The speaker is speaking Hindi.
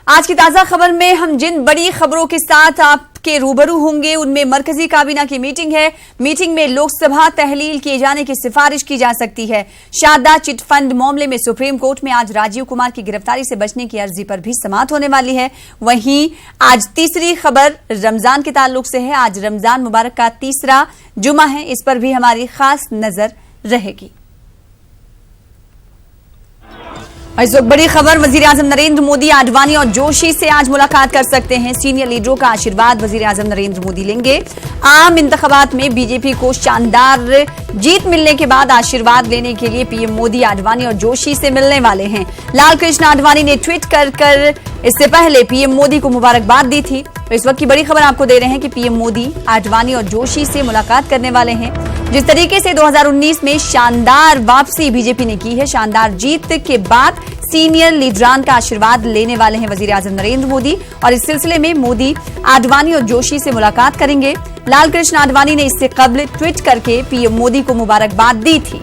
आज की ताजा खबर में हम जिन बड़ी खबरों के साथ आपके रूबरू होंगे उनमें मरकजी काबीना की मीटिंग है। मीटिंग में लोकसभा तहलील किए जाने की सिफारिश की जा सकती है। शारदा चिट फंड मामले में सुप्रीम कोर्ट में आज राजीव कुमार की गिरफ्तारी से बचने की अर्जी पर भी समाअत होने वाली है। वहीं आज तीसरी खबर रमजान के ताल्लुक से है। आज रमजान मुबारक का तीसरा जुमा है, इस पर भी हमारी खास नजर रहेगी। इस वक्त बड़ी खबर, वजीर आजम नरेंद्र मोदी आडवाणी और जोशी से आज मुलाकात कर सकते हैं। सीनियर लीडरों का आशीर्वाद वजीर आजम नरेंद्र मोदी लेंगे। आम इंतखाबात में बीजेपी को शानदार जीत मिलने के बाद आशीर्वाद लेने के लिए पीएम मोदी आडवाणी और जोशी से मिलने वाले हैं। लाल कृष्ण आडवाणी ने ट्वीट कर इससे पहले पीएम मोदी को मुबारकबाद दी थी। तो इस वक्त की बड़ी खबर आपको दे रहे हैं कि पीएम मोदी आडवाणी और जोशी से मुलाकात करने वाले हैं। जिस तरीके से 2019 में शानदार वापसी बीजेपी ने की है, शानदार जीत के बाद सीनियर लीडरान का आशीर्वाद लेने वाले हैं वजीर आजम नरेंद्र मोदी। और इस सिलसिले में मोदी आडवाणी और जोशी से मुलाकात करेंगे। लाल कृष्ण आडवाणी ने इससे कबल ट्वीट करके पीएम मोदी को मुबारकबाद दी थी।